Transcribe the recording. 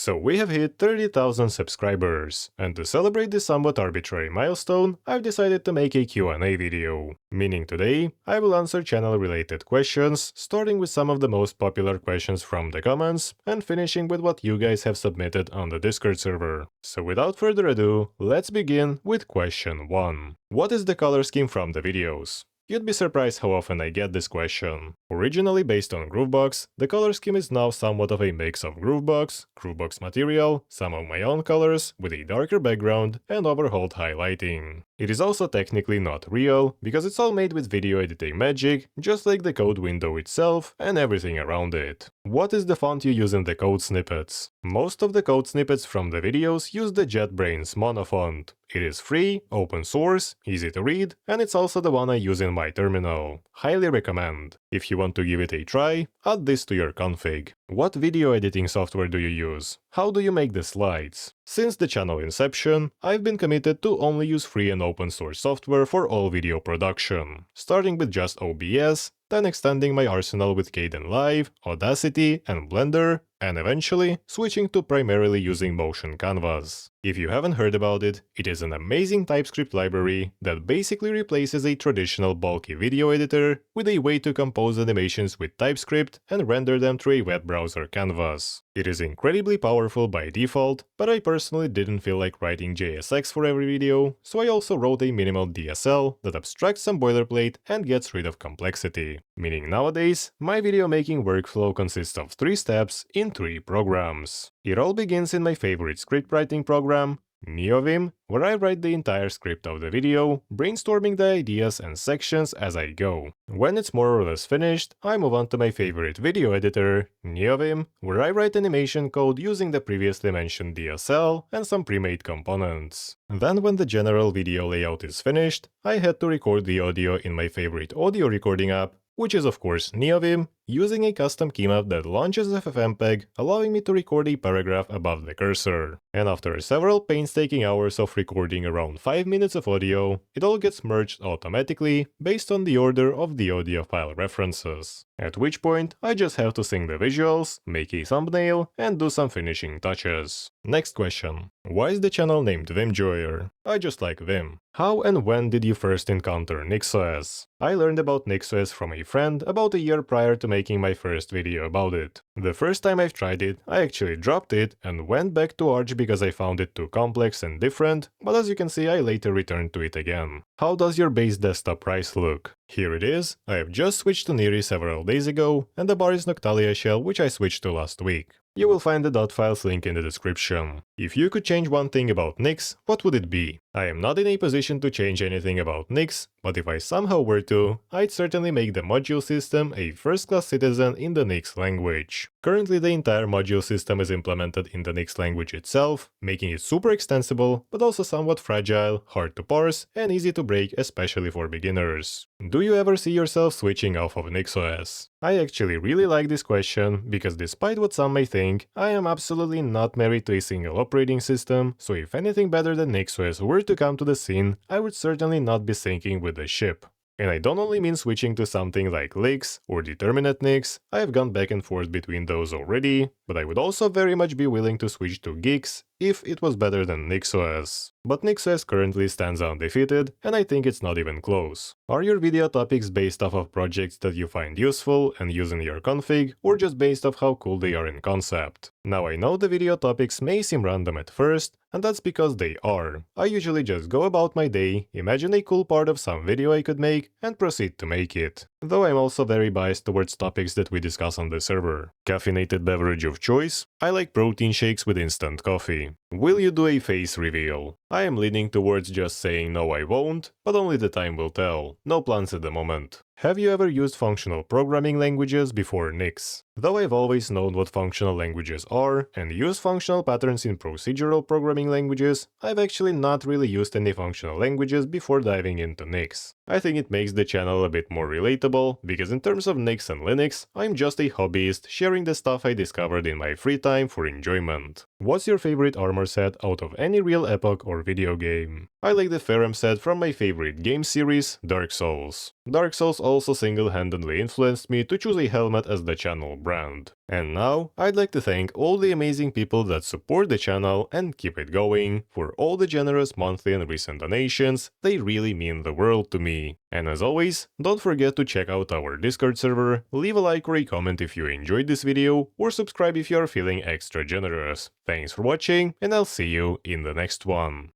So we have hit 30,000 subscribers, and to celebrate this somewhat arbitrary milestone, I've decided to make a Q&A video. Meaning today, I will answer channel-related questions, starting with some of the most popular questions from the comments, and finishing with what you guys have submitted on the Discord server. So without further ado, let's begin with question 1. What is the color scheme from the videos? You'd be surprised how often I get this question. Originally based on Groovebox, the color scheme is now somewhat of a mix of Groovebox material, some of my own colors, with a darker background, and overhauled highlighting. It is also technically not real, because it's all made with video editing magic, just like the code window itself and everything around it. What is the font you use in the code snippets? Most of the code snippets from the videos use the JetBrains Mono font. It is free, open source, easy to read, and it's also the one I use in my terminal. Highly recommend. If you want to give it a try, add this to your config. What video editing software do you use? How do you make the slides? Since the channel inception, I've been committed to only use free and open source software for all video production, starting with just OBS, then extending my arsenal with Kdenlive, Audacity, and Blender, and eventually switching to primarily using Motion Canvas. If you haven't heard about it, it is an amazing TypeScript library that basically replaces a traditional bulky video editor with a way to compose animations with TypeScript and render them through a web browser canvas. It is incredibly powerful by default, but I personally didn't feel like writing JSX for every video, so I also wrote a minimal DSL that abstracts some boilerplate and gets rid of complexity. Meaning nowadays, my video making workflow consists of 3 steps in 3 programs. It all begins in my favorite scriptwriting program, NeoVim, where I write the entire script of the video, brainstorming the ideas and sections as I go. When it's more or less finished, I move on to my favorite video editor, NeoVim, where I write animation code using the previously mentioned DSL and some pre-made components. Then when the general video layout is finished, I head to record the audio in my favorite audio recording app, which is of course NeoVim, using a custom keymap that launches FFmpeg, allowing me to record a paragraph above the cursor. And after several painstaking hours of recording around 5 minutes of audio, it all gets merged automatically based on the order of the audio file references. At which point, I just have to sync the visuals, make a thumbnail, and do some finishing touches. Next question. Why is the channel named Vimjoyer? I just like Vim. How and when did you first encounter NixOS? I learned about NixOS from a friend about a year prior to making my first video about it. The first time I've tried it, I actually dropped it and went back to Arch because I found it too complex and different, but as you can see I later returned to it again. How does your base desktop price look? Here it is. I have just switched to Neri several days ago, and the bar is Noctalia shell, which I switched to last week. You will find the .files link in the description. If you could change one thing about Nix, what would it be? I am not in a position to change anything about Nix, but if I somehow were to, I'd certainly make the module system a first-class citizen in the Nix language. Currently the entire module system is implemented in the Nix language itself, making it super extensible, but also somewhat fragile, hard to parse, and easy to break, especially for beginners. Do you ever see yourself switching off of NixOS? I actually really like this question, because despite what some may think, I am absolutely not married to a single operating system, so if anything better than NixOS were to come to the scene, I would certainly not be sinking with the ship. And I don't only mean switching to something like Lix or Determinate Nix, I have gone back and forth between those already, but I would also very much be willing to switch to Gix if it was better than NixOS. But NixOS currently stands undefeated, and I think it's not even close. Are your video topics based off of projects that you find useful and use in your config, or just based off how cool they are in concept? Now I know the video topics may seem random at first, and that's because they are. I usually just go about my day, imagine a cool part of some video I could make, and proceed to make it. Though I'm also very biased towards topics that we discuss on the server. Caffeinated beverage of choice? I like protein shakes with instant coffee. Will you do a face reveal? I am leaning towards just saying no I won't, but only the time will tell. No plans at the moment. Have you ever used functional programming languages before Nix? Though I've always known what functional languages are and use functional patterns in procedural programming languages, I've actually not really used any functional languages before diving into Nix. I think it makes the channel a bit more relatable, because in terms of Nix and Linux, I'm just a hobbyist sharing the stuff I discovered in my free time for enjoyment. What's your favorite armor set out of any real epoch or video game? I like the Ferrum set from my favorite game series, Dark Souls. Dark Souls also single-handedly influenced me to choose a helmet as the channel brand. And now, I'd like to thank all the amazing people that support the channel and keep it going for all the generous monthly and recent donations. They really mean the world to me. And as always, don't forget to check out our Discord server, leave a like or a comment if you enjoyed this video, or subscribe if you are feeling extra generous. Thanks for watching, and I'll see you in the next one.